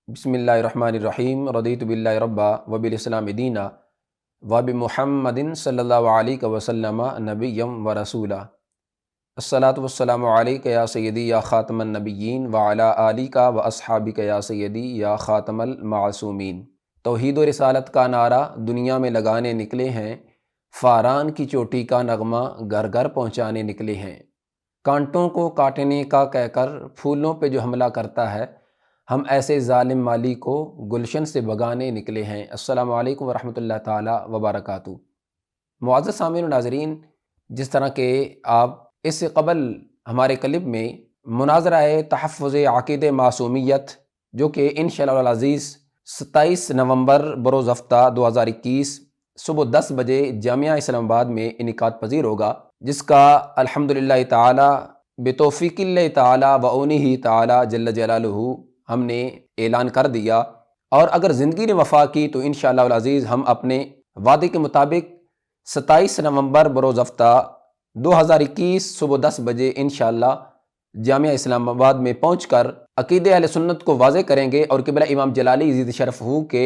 بسم اللہ الرحمن الرحیم رضیت باللہ ربا وبالاسلام دینا وبمحمد صلی اللہ علیہ وسلم نبیا ورسولا الصلاۃ والسلام علیک یا سیدی یا خاتم النبیین وعلی آلک واصحابک یا سیدی یا خاتم المعصومین۔ توحید و رسالت کا نعرہ دنیا میں لگانے نکلے ہیں، فاران کی چوٹی کا نغمہ گھر گھر پہنچانے نکلے ہیں۔ کانٹوں کو کاٹنے کا کہہ کر پھولوں پہ جو حملہ کرتا ہے، ہم ایسے ظالم مالی کو گلشن سے بھگانے نکلے ہیں۔ السلام علیکم ورحمۃ اللہ تعالی وبرکاتہ۔ معزز سامعین و ناظرین، جس طرح کہ آپ اس سے قبل ہمارے کلپ میں مناظرہ تحفظ عقید معصومیت جو کہ انشاءاللہ العزیز 27 نومبر بروز ہفتہ 2021 صبح 10 بجے جامعہ اسلام آباد میں انعقاد پذیر ہوگا، جس کا الحمدللہ تعالی بتوفیق اللہ تعالی و عونہ تعالی جل جلالہ ہم نے اعلان کر دیا، اور اگر زندگی نے وفا کی تو انشاءاللہ العزیز ہم اپنے وعدے کے مطابق 27 نومبر بروز ہفتہ 2021 صبح 10 بجے انشاءاللہ جامعہ اسلام آباد میں پہنچ کر عقیدہ اہل سنت کو واضح کریں گے اور قبلہ امام جلالی عزیز شرف ہو کے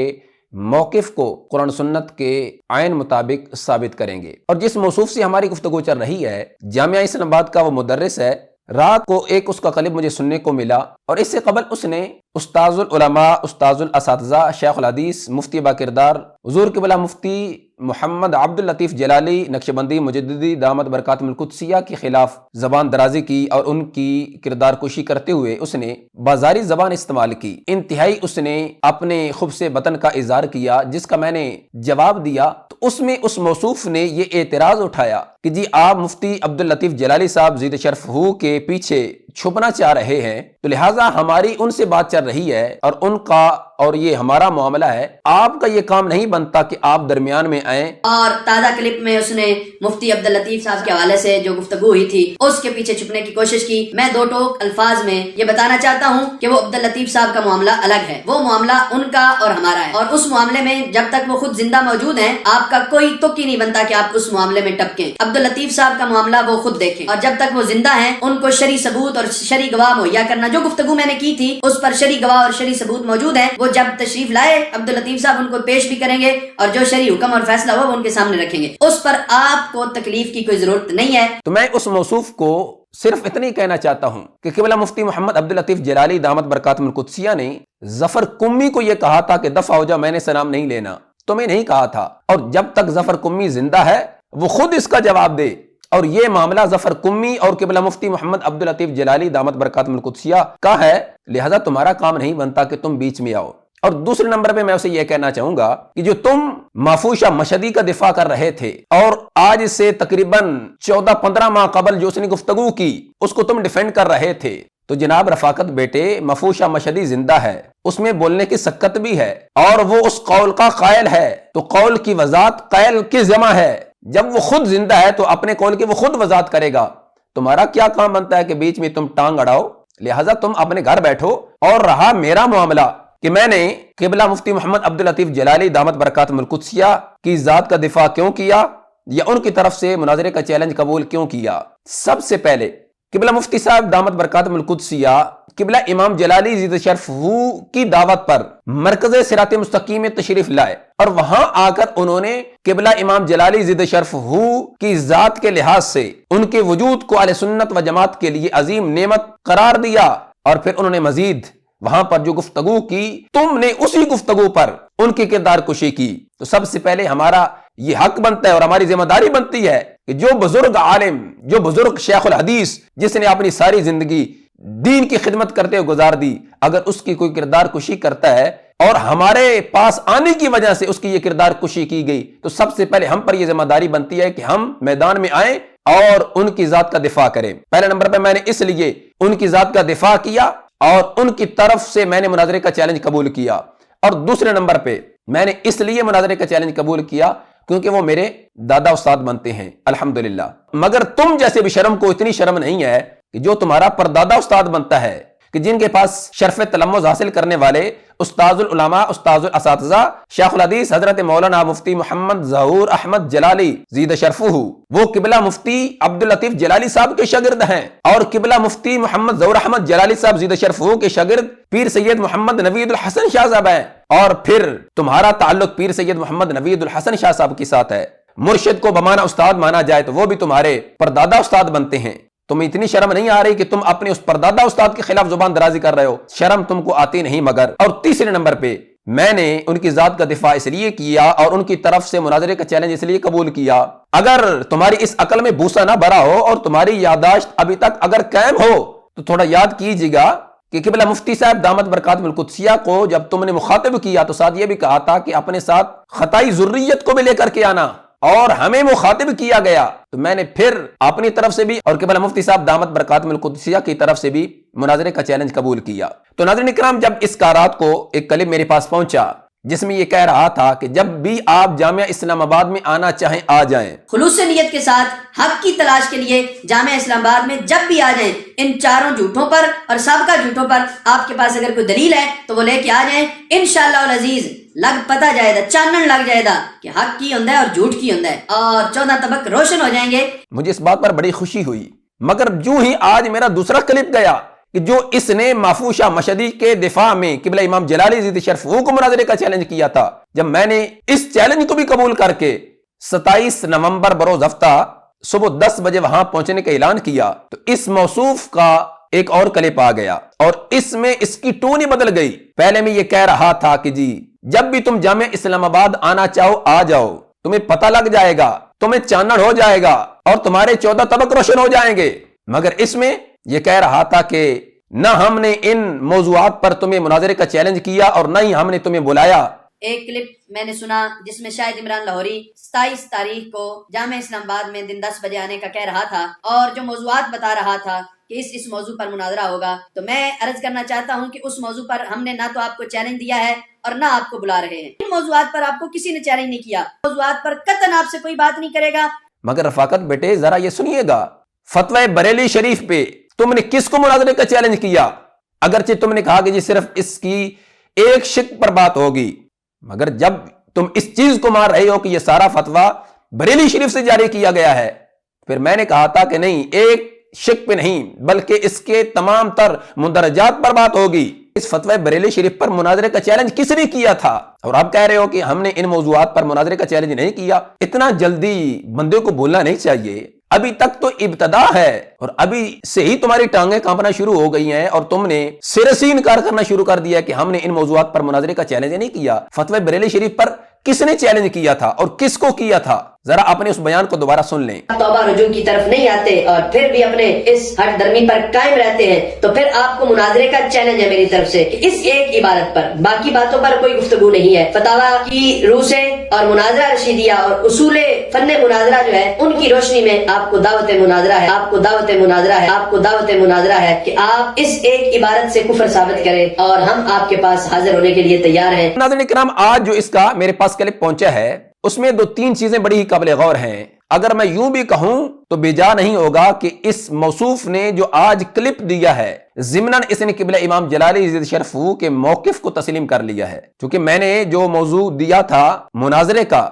موقف کو قرآن سنت کے عین مطابق ثابت کریں گے۔ اور جس موصوف سے ہماری گفتگو چل رہی ہے، جامعہ اسلام آباد کا وہ مدرس ہے، رات کو ایک اس کا کلپ مجھے سننے کو ملا، اور اس سے قبل اس نے استاذ العلماء، استاذ الاساتذہ، شیخ الحدیث، مفتی با کردار حضور قبلہ مفتی محمد عبد اللطیف جلالی نقشبندی مجددی دامت برکاتہم القدسیہ کے خلاف زبان درازی کی اور ان کی کردار کشی کرتے ہوئے اس نے بازاری زبان استعمال کی۔ انتہائی اس نے اپنے خبث بطن کا اظہار کیا، جس کا میں نے جواب دیا تو اس میں اس موصوف نے یہ اعتراض اٹھایا کہ جی آپ مفتی عبد اللطیف جلالی صاحب زید شرف ہو کے پیچھے چھپنا چاہ رہے ہیں، تو لہٰذا ہماری ان سے بات چل رہی ہے اور ان کا اور یہ ہمارا معاملہ ہے، آپ کا یہ کام نہیں بنتا کہ آپ درمیان میں آئیں۔ اور تازہ کلپ میں اس نے مفتی عبد اللطیف صاحب کے حوالے سے جو گفتگو ہوئی تھی اس کے پیچھے چھپنے کی کوشش کی۔ میں دو ٹوک الفاظ میں یہ بتانا چاہتا ہوں کہ وہ عبد اللطیف صاحب کا معاملہ الگ ہے، وہ معاملہ ان کا اور ہمارا ہے، اور اس معاملے میں جب تک وہ خود زندہ موجود ہیں آپ کا کوئی تک ہی نہیں بنتا کہ آپ اس معاملے میں ٹپکیں۔ عبد اللطیف صاحب کا معاملہ وہ خود دیکھیں، اور جب تک وہ زندہ ہیں ان کو شرعی ثبوت اور شرعی گواہ مہیا کرنا، جو گفتگو میں نے کی تھی اس پر شرعی گواہ اور شرعی ثبوت موجود ہیں، وہ جب تشریف لائے عبد اللطیف صاحب ان کو پیش بھی کریں گے، اور جو شرعی حکم اور فیصلہ ہو وہ ان کے سامنے رکھیں گے، اس پر آپ کو تکلیف کی کوئی ضرورت نہیں ہے۔ تو میں اس موصوف کو صرف اتنا ہی کہنا چاہتا ہوں کہ قبلہ مفتی محمد عبد اللطیف جلالی دامت برکاتہم القدسیہ نے ظفر قمی کو یہ کہا تھا کہ دفع ہو جا، میں نے سلام نہیں لینا، تو میں نہیں کہا تھا، اور جب تک ظفر قمی زندہ ہے وہ خود اس کا جواب دے، اور یہ معاملہ ظفر قمی اور قبلہ مفتی محمد عبد اللطیف جلالی دامت برکاتہم القدسیہ کا ہے، لہذا تمہارا کام نہیں بنتا کہ تم بیچ میں آؤ۔ اور دوسرے نمبر پہ میں اسے یہ کہنا چاہوں گا کہ جو تم مافوشہ مشہدی کا دفاع کر رہے تھے، اور آج سے تقریباً 14-15 ماہ قبل جو اس نے گفتگو کی اس کو تم ڈیفینڈ کر رہے تھے، تو جناب رفاقت بیٹے مفوشہ مشہدی زندہ ہے، اس میں بولنے کی سکت بھی ہے، اور وہ اس قول کا قائل ہے، تو قول کی وضاحت قائل کی ذمہ ہے۔ جب وہ خود زندہ ہے تو اپنے قول کی وہ خود وضاحت کرے گا، تمہارا کیا کام بنتا ہے کہ بیچ میں تم ٹانگ اڑاؤ؟ لہٰذا تم اپنے گھر بیٹھو۔ اور رہا میرا معاملہ کہ میں نے قبلہ مفتی محمد عبد اللطیف جلالی دامت برکاتہم القدسیہ کی ذات کا دفاع کیوں کیا، یا ان کی طرف سے مناظرے کا چیلنج قبول کیوں کیا؟ سب سے پہلے قبلہ مفتی صاحب دامت برکاتہم القدسیہ قبلہ امام جلالی زید شرف ہو کی دعوت پر مرکز صراط مستقیم میں تشریف لائے، اور وہاں آ کر انہوں نے قبلہ امام جلالی زید شرف ہو کی ذات کے لحاظ سے ان کے وجود کو اہل سنت و جماعت کے لیے عظیم نعمت قرار دیا، اور پھر انہوں نے مزید وہاں پر جو گفتگو کی تم نے اسی گفتگو پر ان کی کردار کشی کی۔ تو سب سے پہلے ہمارا یہ حق بنتا ہے اور ہماری ذمہ داری بنتی ہے کہ جو بزرگ عالم، جو بزرگ شیخ الحدیث جس نے اپنی ساری زندگی دین کی خدمت کرتے ہوئے گزار دی، اگر اس کی کوئی کردار کشی کرتا ہے اور ہمارے پاس آنے کی وجہ سے اس کی یہ کردار کشی کی گئی، تو سب سے پہلے ہم پر یہ ذمہ داری بنتی ہے کہ ہم میدان میں آئیں اور ان کی ذات کا دفاع کریں۔ پہلے نمبر پہ میں نے اس لیے ان کی ذات کا دفاع کیا اور ان کی طرف سے میں نے مناظرے کا چیلنج قبول کیا، اور دوسرے نمبر پہ میں نے اس لیے مناظرے کا چیلنج قبول کیا کیونکہ وہ میرے دادا استاد بنتے ہیں الحمدللہ۔ مگر تم جیسے بھی شرم کو اتنی شرم نہیں ہے کہ جو تمہارا پردادا استاد بنتا ہے، کہ جن کے پاس شرف تلمذ حاصل کرنے والے استاذ العلماء استاذ الاساتذہ شیخ الحدیث حضرت مولانا مفتی محمد ظہور احمد جلالی زید شرفہ، وہ قبلہ مفتی عبداللطیف جلالی صاحب کے شاگرد ہیں، اور قبلہ مفتی محمد ظہور احمد جلالی صاحب زید شرفہ کے شاگرد پیر سید محمد نوید الحسن شاہ صاحب ہیں، اور پھر تمہارا تعلق پیر سید محمد نوید الحسن شاہ صاحب کے ساتھ ہے۔ مرشد کو بمانا استاد مانا جائے تو وہ بھی تمہارے پردادا استاد بنتے ہیں۔ تمہیں اتنی شرم نہیں آ رہی کہ تم اپنے اس پردادا استاد کے خلاف زبان درازی کر رہے ہو؟ شرم تم کو آتی نہیں مگر۔ اور تیسرے نمبر پہ میں نے ان کی ذات کا دفاع اس لیے کیا اور ان کی طرف سے مناظرے کا چیلنج اس لیے قبول کیا، اگر تمہاری اس عقل میں بھوسا نہ بھرا ہو اور تمہاری یادداشت ابھی تک اگر قائم ہو تو تھوڑا یاد کیجیے گا کہ قبلہ مفتی صاحب دامت برکاتہ القدسیہ کو جب تم نے مخاطب کیا تو ساتھ یہ بھی کہا تھا کہ اپنے ساتھ خطائی ذریت کو بھی لے کر کے آنا، اور ہمیں مخاطب کیا گیا تو میں نے پھر اپنی طرف سے بھی اور قبلہ مفتی صاحب دامت برکاتہ القدسیہ کی طرف سے بھی مناظرے کا چیلنج قبول کیا۔ تو ناظرین اکرام، جب اس کارات کو ایک کلپ میرے پاس پہنچا جس میں یہ کہہ رہا تھا کہ جب بھی آپ جامعہ اسلام آباد میں آنا چاہیں آ جائیں، خلوص نیت کے ساتھ حق کی تلاش کے لیے جامعہ اسلام آباد میں جب بھی آ جائیں، ان چاروں جھوٹوں پر اور سابقہ جھوٹوں پر آپ کے پاس اگر کوئی دلیل ہے تو وہ لے کے آ جائیں، انشاءاللہ العزیز لگ پتا جائے گا، چانن لگ جائے گا کہ حق کی ہوندا ہے اور جھوٹ کی ہوندا ہے، اور 14 طبق روشن ہو جائیں گے۔ مجھے اس بات پر بڑی خوشی ہوئی، مگر جو ہی آج میرا دوسرا کلپ گیا کہ جو اس نے محفوظ مشہدی کے دفاع میں قبلہ امام جلالی زید شرفہ کو مناظرے کا چیلنج کیا تھا، جب میں نے اس چیلنج کو بھی قبول کر کے 27 نومبر بروز ہفتہ صبح 10 بجے وہاں پہنچنے کا اعلان کیا تو اس موصوف کا ایک اور کلپ آ گیا اور اس میں اس کی ٹون ہی بدل گئی۔ پہلے میں یہ کہہ رہا تھا کہ جی جب بھی تم جامعہ اسلام آباد آنا چاہو آ جاؤ، تمہیں پتہ لگ جائے گا، تمہیں چانن ہو جائے گا اور تمہارے 14 طبق روشن ہو جائیں گے، مگر اس میں یہ کہہ رہا تھا کہ نہ ہم نے ان موضوعات پر تمہیں مناظرے کا چیلنج کیا اور نہ ہی ہم نے تمہیں بلایا۔ ایک کلپ میں نے سنا جس میں شاہد عمران لاہوری 27 تاریخ کو جامعہ اسلام آباد میں دن 10 بجے آنے کا کہہ رہا تھا اور جو موضوعات بتا رہا تھا کہ اس موضوع پر مناظرہ ہوگا، تو میں عرض کرنا چاہتا ہوں کہ اس موضوع پر ہم نے نہ تو آپ کو چیلنج دیا ہے اور نہ آپ کو بلا رہے ہیں۔ ان موضوعات پر آپ کو کسی نے چیلنج نہیں کیا، موضوعات پر قطعاً آپ سے کوئی بات نہیں کرے گا۔ مگر رفاقت بیٹے ذرا یہ سنیے گا، فتوی بریلی شریف پہ تم نے کس کو مناظرے کا چیلنج کیا؟ اگرچہ تم نے کہا کہ جی صرف اس کی ایک شک پر بات ہوگی، مگر جب تم اس چیز کو مان رہے ہو کہ یہ سارا فتویٰ بریلی شریف سے جاری کیا گیا ہے، پھر میں نے کہا تھا کہ نہیں، ایک شک پہ نہیں بلکہ اس کے تمام تر مندرجات پر بات ہوگی۔ اس فتوی بریلی شریف پر مناظرے کا چیلنج کس نے کیا تھا اور آپ کہہ رہے ہو کہ ہم نے ان موضوعات پر مناظرے کا چیلنج نہیں کیا؟ اتنا جلدی بندے کو بولنا نہیں چاہیے، ابھی تک تو ابتدا ہے اور ابھی سے ہی تمہاری ٹانگیں کانپنا شروع ہو گئی ہیں اور تم نے سر سے انکار کرنا شروع کر دیا کہ ہم نے ان موضوعات پر مناظرے کا چیلنج نہیں کیا۔ فتوی بریلی شریف پر کس نے چیلنج کیا تھا اور کس کو کیا تھا؟ ذرا اپنے اس بیان کو دوبارہ سن لیں۔ توبہ رجوع کی طرف نہیں آتے اور پھر بھی اپنے اس ہٹ درمی پر قائم رہتے ہیں تو پھر آپ کو مناظرے کا چیلنج ہے میری طرف سے، اس ایک عبارت پر، باقی باتوں پر کوئی گفتگو نہیں ہے۔ فتاوی کی روح سے اور مناظرہ رشیدیہ اور اصول فن مناظرہ جو ہے ان کی روشنی میں آپ کو دعوت مناظرہ ہے، آپ کو دعوت مناظرہ ہے، آپ کو دعوت مناظرہ ہے کہ آپ اس ایک عبارت سے کفر ثابت کریں اور ہم آپ کے پاس حاضر ہونے کے لیے تیار ہیں۔ ناظرین کرام، آج جو اس کا میرے پاس کلپ پہنچا ہے اس میں 2-3 چیزیں بڑی ہی قابل غور ہیں۔ اگر میں یوں بھی کہوں تو بیجا نہیں ہوگا کہ اس موصوف نے جو آج کلپ دیا ہے ضمناً اس نے قبلہ امام جلالی زید شرفہ کے موقف کو تسلیم کر لیا ہے، کیونکہ میں نے جو موضوع دیا تھا مناظرے کا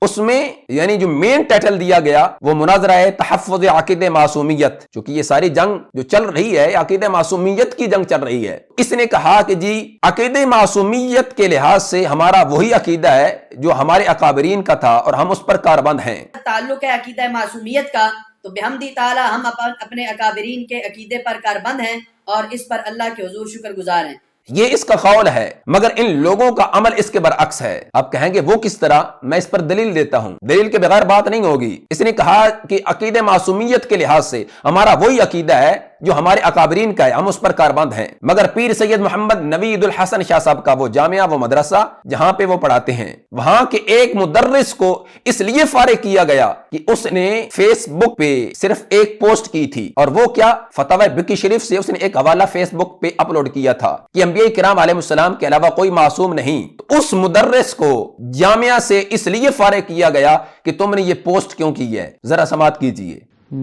اس میں یعنی جو مین ٹائٹل دیا گیا وہ مناظرہ ہے تحفظ عقید معصومیت، چونکہ یہ ساری جنگ جو چل رہی ہے عقید معصومیت کی جنگ چل رہی ہے۔ اس نے کہا کہ جی عقید معصومیت کے لحاظ سے ہمارا وہی عقیدہ ہے جو ہمارے اکابرین کا تھا اور ہم اس پر کاربند ہیں۔ تعلق ہے عقیدہ معصومیت کا تو بحمدی تعالی ہم اپنے اکابرین کے عقیدے پر کاربند ہیں اور اس پر اللہ کے حضور شکر گزار ہیں۔ یہ اس کا قول ہے، مگر ان لوگوں کا عمل اس کے برعکس ہے۔ آپ کہیں گے وہ کس طرح؟ میں اس پر دلیل دیتا ہوں، دلیل کے بغیر بات نہیں ہوگی۔ اس نے کہا کہ عقید معصومیت کے لحاظ سے ہمارا وہی عقیدہ ہے جو ہمارے اکابرین کا ہے، ہم اس پر کاربند ہیں، مگر پیر سید محمد نوید الحسن شاہ صاحب کا وہ جامعہ، وہ مدرسہ جہاں پہ وہ پڑھاتے ہیں، وہاں کے ایک مدرس کو اس لیے فارغ کیا گیا کہ اس نے فیس بک پہ صرف ایک پوسٹ کی تھی، اور وہ کیا؟ فتوی بکی شریف سے اس نے ایک حوالہ فیس بک پہ اپلوڈ کیا تھا کہ انبیاء کرام علیہ السلام کے علاوہ کوئی معصوم نہیں۔ تو اس مدرس کو جامعہ سے اس لیے فارغ کیا گیا کہ تم نے یہ پوسٹ کیوں کی ہے؟ ذرا سماعت کیجئے۔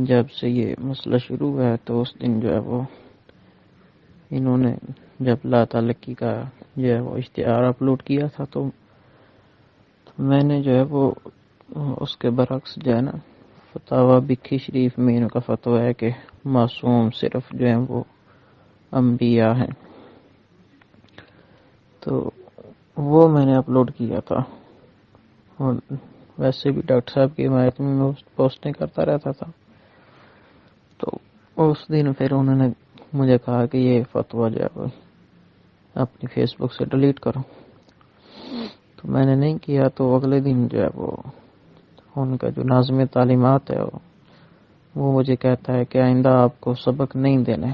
جب سے یہ مسئلہ شروع ہوا ہے تو اس دن جو ہے وہ انہوں نے جب لا تعلقی کا جو ہے وہ اشتہار اپلوڈ کیا تھا تو میں نے جو ہے وہ اس کے برعکس جو ہے نا فتاوی بکھی شریف میں ان کا فتویٰ ہے کہ معصوم صرف جو ہے وہ انبیاء ہیں، تو وہ میں نے اپلوڈ کیا تھا، اور ویسے بھی ڈاکٹر صاحب کی حمایت میں میں پوسٹیں کرتا رہتا تھا۔ تو اس دن پھر انہوں نے مجھے کہا کہ یہ فتویٰ جو ہے وہ اپنی فیس بک سے ڈیلیٹ کرو، تو میں نے نہیں کیا۔ تو اگلے دن جو ہے وہ ان کا جو ناظم تعلیمات ہے وہ مجھے کہتا ہے کہ آئندہ آپ کو سبق نہیں دینے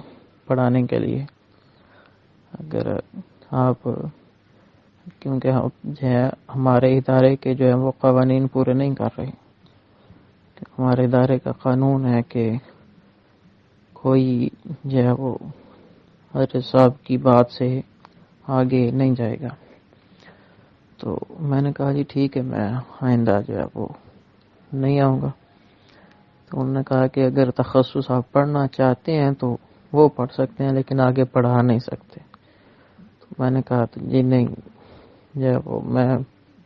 پڑھانے کے لیے، اگر آپ، کیونکہ جو ہے ہمارے ادارے کے جو ہے وہ قوانین پورے نہیں کر رہے۔ ہمارے ادارے کا قانون ہے کہ کوئی جو ہے وہ حضرت صاحب کی بات سے آگے نہیں جائے گا۔ تو میں نے کہا جی ٹھیک ہے، میں آئندہ جو ہے وہ نہیں آؤں گا۔ تو انہوں نے کہا کہ اگر تخصص آپ پڑھنا چاہتے ہیں تو وہ پڑھ سکتے ہیں، لیکن آگے پڑھا نہیں سکتے۔ تو میں نے کہا تو جی نہیں، جو ہے وہ میں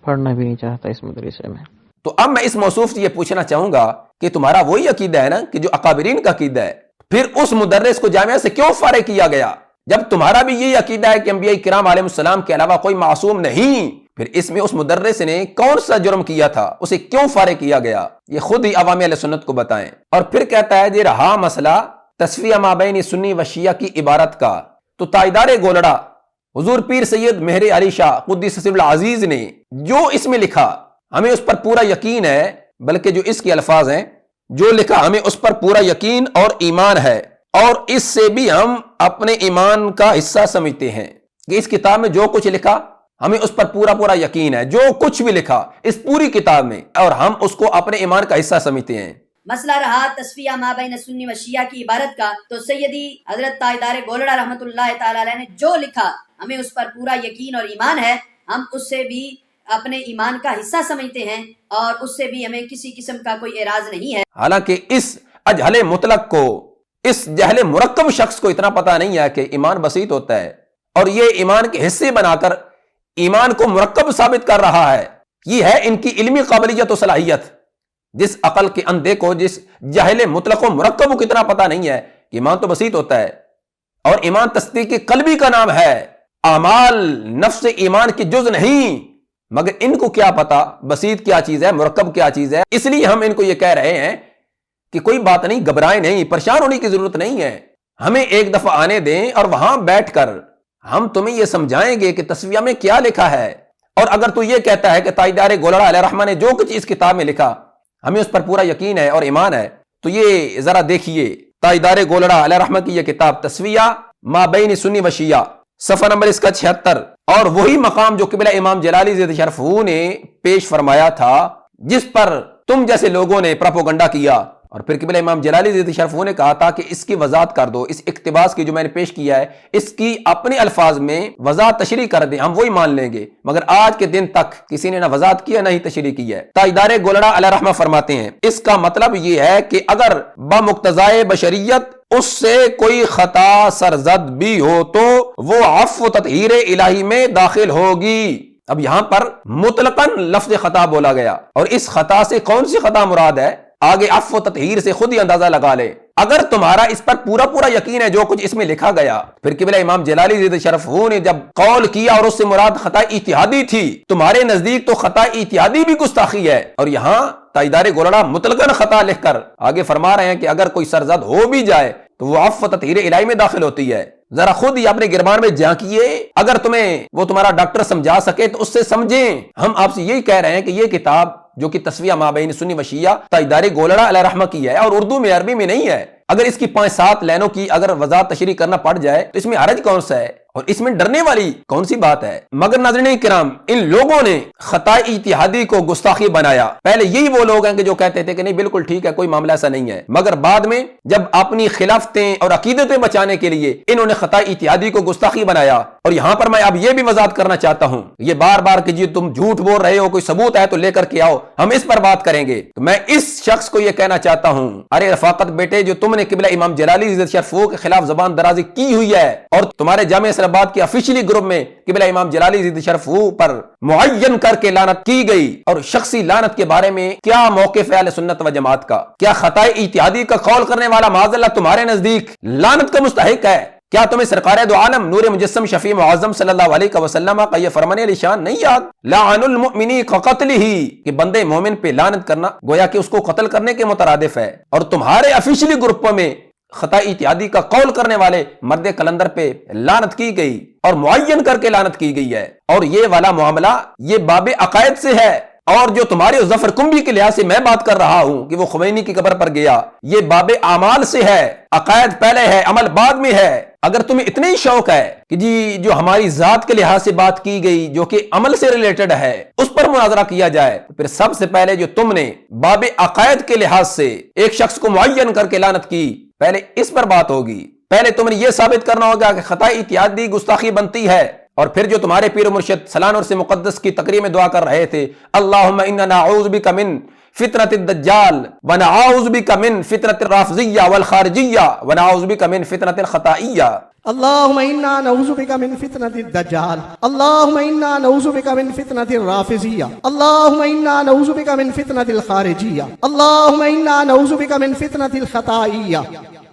پڑھنا بھی نہیں چاہتا اس مدرسے میں۔ تو اب میں اس موصوف سے یہ پوچھنا چاہوں گا کہ تمہارا وہی عقیدہ ہے نا کہ جو اکابرین کا عقیدہ ہے، پھر اس مدرس کو جامعہ سے کیوں فارغ کیا گیا؟ جب تمہارا بھی یہی عقیدہ ہے کہ انبیاء کرام علیہ السلام کے علاوہ کوئی معصوم نہیں، پھر اس میں اس مدرس نے کون سا جرم کیا تھا؟ اسے کیوں فارغ کیا گیا؟ یہ خود ہی عوام اہل سنت کو بتائیں۔ اور پھر کہتا ہے جی رہا مسئلہ تسویہ مابین سنی و شیعہ کی عبارت کا، تو تائیدار گولڑا حضور پیر سید مہر علی شاہ قدس سر العزیز نے جو اس میں لکھا ہمیں اس پر پورا یقین ہے، بلکہ جو اس کے الفاظ ہیں جو لکھا ہمیں اس پر پورا یقین اور ایمان ہے، اور اس سے بھی ہم اپنے ایمان کا حصہ سمجھتے ہیں کہ اس کتاب میں جو کچھ لکھا ہمیں اس پر پورا یقین ہے، جو کچھ بھی لکھا اس پوری کتاب میں، اور ہم اس کو اپنے ایمان کا حصہ سمجھتے ہیں۔ مسئلہ رہا تسویہ مابین سنی و شیعہ کی عبارت کا، تو سیدی حضرت تاجدار گولڑا رحمۃ اللہ تعالی علیہ نے جو لکھا ہمیں اس پر پورا یقین اور ایمان ہے، ہم اس سے بھی اپنے ایمان کا حصہ سمجھتے ہیں، اور اس سے بھی ہمیں کسی قسم کا کوئی اعراض نہیں ہے۔ حالانکہ اس اجہل مطلق کو، اس جہل مرکب شخص کو اتنا پتہ نہیں ہے کہ ایمان بسیط ہوتا ہے، اور یہ ایمان کے حصے بنا کر ایمان کو مرکب ثابت کر رہا ہے۔ یہ ہے ان کی علمی قابلیت و صلاحیت۔ جس عقل کے اندھے کو، جس جہل مطلق و مرکب کو کتنا پتہ نہیں ہے کہ ایمان تو بسیط ہوتا ہے، اور ایمان تصدیق قلبی کا نام ہے، اعمال نفس ایمان کی جز نہیں، مگر ان کو کیا پتا بسیط کیا چیز ہے، مرکب کیا چیز ہے۔ اس لیے ہم ان کو یہ کہہ رہے ہیں کہ کوئی بات نہیں، گھبرائیں نہیں، پریشان ہونے کی ضرورت نہیں ہے، ہمیں ایک دفعہ آنے دیں اور وہاں بیٹھ کر ہم تمہیں یہ سمجھائیں گے کہ تسویہ میں کیا لکھا ہے۔ اور اگر تو یہ کہتا ہے کہ تاجدار گولڑا علیہ الرحمہ نے جو کچھ اس کتاب میں لکھا ہمیں اس پر پورا یقین ہے اور ایمان ہے، تو یہ ذرا دیکھیے تاجدار گولڑا علیہ الرحمہ کی یہ کتاب تسویہ ما بین سنی و شیعہ، صفحہ نمبر اس کا 76، اور وہی مقام جو قبلہ امام جلالی زیدہ شرفہ نے پیش فرمایا تھا، جس پر تم جیسے لوگوں نے پروپیگنڈا کیا، اور پھر قبلہ امام جلالی زیدہ شرفہ نے کہا تھا کہ اس کی وضاحت کر دو، اس اقتباس کی جو میں نے پیش کیا ہے اس کی اپنے الفاظ میں وضاحت تشریح کر دیں، ہم وہی مان لیں گے، مگر آج کے دن تک کسی نے نہ وضاحت کیا نہ ہی تشریح کی ہے۔ تاجدار گولڑا علیہ الرحمہ فرماتے ہیں اس کا مطلب یہ ہے کہ اگر بمقتضائے بشریت اس سے کوئی خطا سرزد بھی ہو تو وہ عفو و تطہیر الہی میں داخل ہوگی۔ اب یہاں پر مطلقاً لفظ خطا بولا گیا، اور اس خطا سے کون سی خطا مراد ہے آگے عفو و تطہیر سے خود ہی اندازہ لگا لے۔ اگر تمہارا اس پر پورا یقین ہے جو کچھ اس میں لکھا گیا، پھر قبلہ امام جلالی زیدہ شرفہ نے جب قول کیا اور اس سے مراد خطا اجتہادی تھی، تمہارے نزدیک تو خطا اجتہادی بھی گستاخی ہے، اور یہاں تاجدار گولڑا مطلقاً خطا لکھ کر آگے فرما رہے ہیں کہ اگر کوئی سرزد ہو بھی جائے تو وہ عفو و تطہیر الہی میں داخل ہوتی ہے۔ ذرا خود ہی اپنے گربان میں جھانکیے، اگر تمہیں وہ تمہارا ڈاکٹر سمجھا سکے تو اس سے سمجھیں۔ ہم آپ سے یہی کہہ رہے ہیں کہ یہ کتاب جو کہ تسویہ مابین سنی و شیعہ تاجدار گولڑا علیہ الرحمہ کی ہے، اور اردو میں عربی میں نہیں ہے، اگر اس کی 5-7 لائنوں کی اگر وضاحت تشریح کرنا پڑ جائے تو اس میں حرج کون سا ہے، اور اس میں ڈرنے والی کون سی بات ہے؟ مگر ناظرین کرام، ان لوگوں نے خطا اجتہادی کو گستاخی بنایا۔ پہلے یہی وہ لوگ ہیں کہ جو کہتے تھے کہ نہیں بالکل ٹھیک ہے، کوئی معاملہ ایسا نہیں ہے، مگر بعد میں جب اپنی خلافتیں اور عقیدتیں بچانے کے لیے انہوں نے خطا اجتہادی کو گستاخی بنایا۔ اور یہاں پر میں اب یہ بھی وضاحت کرنا چاہتا ہوں، یہ بار بار کہ جی تم جھوٹ بول رہے ہو، کوئی ثبوت ہے تو لے کر کے آؤ، ہم اس پر بات کریں گے۔ تو میں اس شخص کو یہ کہنا چاہتا ہوں، ارے رفاقت بیٹے، جو تم نے قبلہ امام جلالی زیدہ شرفہ کے خلاف زبان درازی کی ہوئی ہے اور تمہارے جامعہ نصر آباد کے آفیشلی گروپ میں قبلہ امام جلالی زد شرف پر معین کر کے لعنت کی گئی. اور شخصی لعنت کے بارے میں کیا موقف ہے اہل سنت و جماعت کا؟ کیا خطائے اجتہادی کا قول کرنے والا معاذ اللہ تمہارے نزدیک لعنت کا مستحق ہے؟ کیا تمہیں سرکار دو عالم نور مجسم شفیع معظم صلی اللہ علیہ وسلم کا یہ فرمان علی شان نہیں یاد؟ لعن المؤمنی کا قتل ہی، کہ بندے مومن پہ لعنت کرنا گویا کہ اس کو قتل کرنے کے مترادف ہے. اور تمہارے آفیشلی گروپوں میں خطا اتحادی کا قول کرنے والے مرد کلندر پہ لعنت کی گئی اور معین کر کے لعنت کی گئی ہے. اور یہ والا معاملہ یہ باب عقائد سے ہے. اور جو تمہارے ظفر قمی کے لحاظ سے میں بات کر رہا ہوں کہ وہ خمینی کی قبر پر گیا، یہ باب اعمال سے ہے. عقائد پہلے ہے، عمل بعد میں ہے. اگر تمہیں اتنے ہی شوق ہے کہ جی جو ہماری ذات کے لحاظ سے بات کی گئی جو کہ عمل سے ریلیٹڈ ہے اس پر مناظرہ کیا جائے، تو پھر سب سے پہلے جو تم نے باب عقائد کے لحاظ سے ایک شخص کو معین کر کے لعنت کی، پہلے اس پر بات ہوگی. پہلے تم نے یہ ثابت کرنا ہوگا کہ خطا اتحادی گستاخی بنتی ہے. اور پھر جو تمہارے پیر و مرشد سلان سے مقدس کی تقریر میں دعا کر رہے تھے، اللہم انا نعوذ بک من فتنة الدجال ونعوذ بک من فتنة الرافضیہ والخارجیہ ونعوذ بک من فتنة الخطائیہ. اللهم إنا نعوذ بك من فتنة الدجال اللهم إنا نعوذ بك من فتنة الرافضية اللهم إنا نعوذ بك من فتنة الخارجية اللهم إنا نعوذ بك من فتنة الخطائية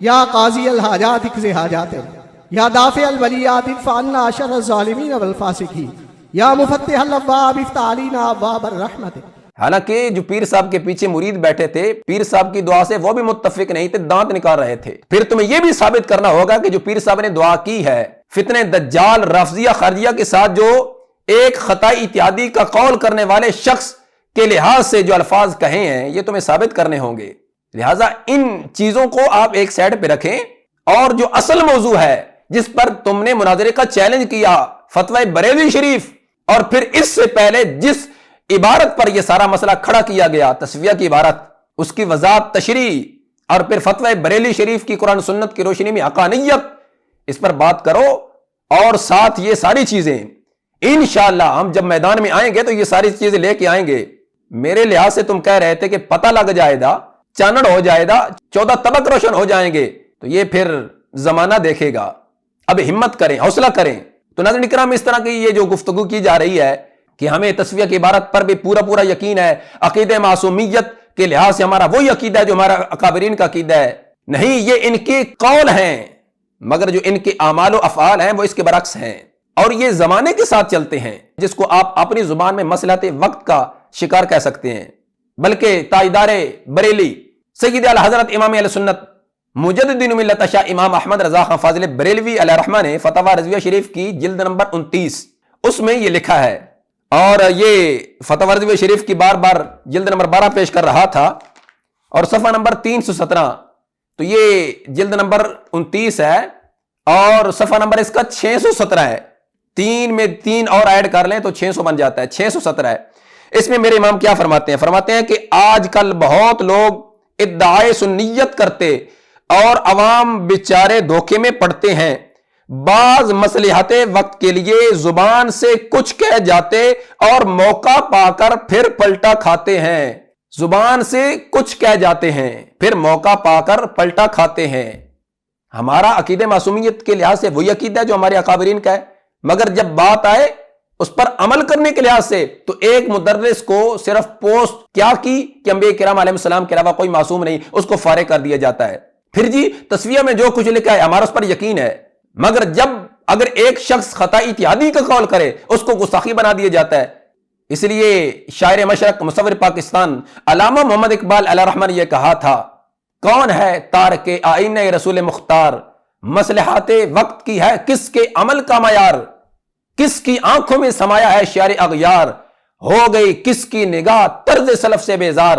يا قاضي الحاجات اقض حاجاتنا يا دافع البليات ادفع عنا شر الظالمين والفاسقين يا مفتح الأبواب افتح علينا أبواب الرحمة. حالانکہ جو پیر صاحب کے پیچھے مرید بیٹھے تھے پیر صاحب کی دعا سے وہ بھی متفق نہیں تھے، دانت نکال رہے تھے. پھر تمہیں یہ بھی ثابت کرنا ہوگا کہ جو پیر صاحب نے دعا کی ہے فتنہ دجال رافضیہ خارجیہ کے ساتھ جو ایک خطا اتحادی کا قول کرنے والے شخص کے لحاظ سے جو الفاظ کہے ہیں یہ تمہیں ثابت کرنے ہوں گے. لہٰذا ان چیزوں کو آپ ایک سائڈ پہ رکھیں اور جو اصل موضوع ہے جس پر تم نے مناظرے کا چیلنج کیا، فتوی بریلوی شریف، اور پھر اس سے پہلے جس عبارت پر یہ سارا مسئلہ کھڑا کیا گیا تسویہ کی عبارت، اس کی وضاحت تشریح، اور پھر فتوی بریلی شریف کی قرآن سنت کی روشنی میں حقانیت، اس پر بات کرو. اور ساتھ یہ ساری چیزیں انشاءاللہ ہم جب میدان میں آئیں گے تو یہ ساری چیزیں لے کے آئیں گے. میرے لحاظ سے تم کہہ رہے تھے کہ پتہ لگ جائے گا، چانڑ ہو جائے گا، 14 طبق روشن ہو جائیں گے، تو یہ پھر زمانہ دیکھے گا. اب ہمت کریں، حوصلہ کریں. تو ناظرین اکرام، اس طرح کی یہ جو گفتگو کی جا رہی ہے کہ ہمیں تسویہ کی عبارت پر بھی پورا یقین ہے، عقیدہ معصومیت کے لحاظ سے ہمارا وہی عقیدہ ہے جو ہمارا اکابرین کا عقیدہ ہے، نہیں، یہ ان کے قول ہیں مگر جو ان کے اعمال و افعال ہیں وہ اس کے برعکس ہیں. اور یہ زمانے کے ساتھ چلتے ہیں جس کو آپ اپنی زبان میں مصلحت وقت کا شکار کہہ سکتے ہیں. بلکہ تاجدار بریلی سید اعلی حضرت امام اہل سنت مجدد ملت شاہ امام احمد رضا خان فاضل بریلوی علیہ الرحمہ نے فتویٰ رضویہ شریف کی جلد نمبر 29 اس میں یہ لکھا ہے، اور یہ فتویٰ رضویہ شریف کی بار بار جلد نمبر 12 پیش کر رہا تھا اور صفحہ نمبر 317. تو یہ جلد نمبر 29 ہے اور صفحہ نمبر اس کا 617 ہے. 3 میں 3 اور ایڈ کر لیں تو 600 بن جاتا ہے، 617 ہے. اس میں میرے امام کیا فرماتے ہیں؟ فرماتے ہیں کہ آج کل بہت لوگ ادعائے سنیت کرتے اور عوام بیچارے دھوکے میں پڑتے ہیں. بعض مصلحت وقت کے لیے زبان سے کچھ کہہ جاتے اور موقع پا کر پھر پلٹا کھاتے ہیں. زبان سے کچھ کہہ جاتے ہیں پھر موقع پا کر پلٹا کھاتے ہیں. ہمارا عقیدہ معصومیت کے لحاظ سے وہی عقیدہ ہے جو ہمارے اکابرین کا ہے، مگر جب بات آئے اس پر عمل کرنے کے لحاظ سے تو ایک مدرس کو صرف پوسٹ کیا کی کہ انبیاء کرام علیہ السلام کے علاوہ کوئی معصوم نہیں، اس کو فارغ کر دیا جاتا ہے. پھر جی تسویہ میں جو کچھ لکھا ہے ہمارا اس پر یقین ہے، مگر جب اگر ایک شخص خطا اتحادی کا قول کرے اس کو گستاخی بنا دیا جاتا ہے. اس لیے شاعر مشرق مصور پاکستان علامہ محمد اقبال علیہ الرحمہ نے یہ کہا تھا، کون ہے تارک آئینہ رسول مختار، مصلحات وقت کی ہے کس کے عمل کا معیار، کس کی آنکھوں میں سمایا ہے شعر اغیار، ہو گئی کس کی نگاہ طرز سلف سے بیزار،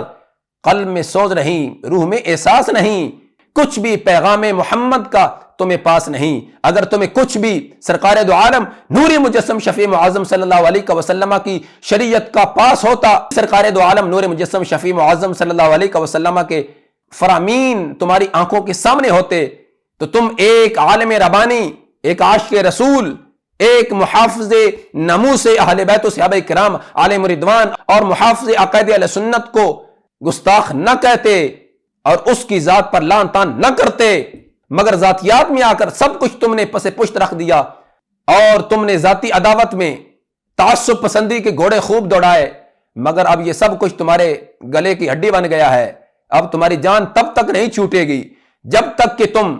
قلب میں سوز نہیں روح میں احساس نہیں، کچھ بھی پیغام محمد کا تمہیں پاس نہیں. اگر تمہیں کچھ بھی سرکار دو عالم نور مجسم شفیع معظم صلی اللہ علیہ وسلم کی شریعت کا پاس ہوتا، سرکار دو عالم نور مجسم شفیع معظم صلی اللہ علیہ وسلم کے فرامین تمہاری آنکھوں کے سامنے ہوتے، تو تم ایک عالم ربانی، ایک عاشق رسول، ایک محافظ ناموس اہل بیت و صحابہ کرام علیہم رضوان اور محافظ عقائد اہل سنت کو گستاخ نہ کہتے اور اس کی ذات پر لعن طعن نہ کرتے، مگر ذاتیات میں آ کر سب کچھ تم نے پس پشت رکھ دیا اور تم نے ذاتی عداوت میں تعصب پسندی کے گھوڑے خوب دوڑائے، مگر اب یہ سب کچھ تمہارے گلے کی ہڈی بن گیا ہے۔ اب تمہاری جان تب تک نہیں چھوٹے گی جب تک کہ تم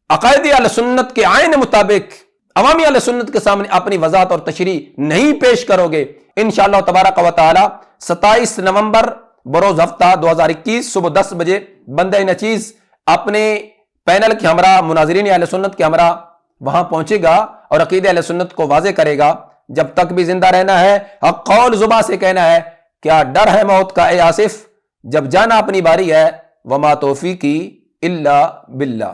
عقائد اہل سنت کے آئین مطابق عوامی اہل سنت کے سامنے اپنی وضاحت اور تشریح نہیں پیش کرو گے۔ انشاءاللہ تبارک و تعالی 27 نومبر بروز ہفتہ 2021 صبح 10 بجے بندہ نچیز اپنے پینل کے ہمراہ مناظرین اہل سنت کے ہمراہ وہاں پہنچے گا اور عقیدہ اہل سنت کو واضح کرے گا۔ جب تک بھی زندہ رہنا ہے حق قول زباں سے کہنا ہے، کیا ڈر ہے موت کا اے آصف، جب جانا اپنی باری ہے، وما توفیقی الا باللہ۔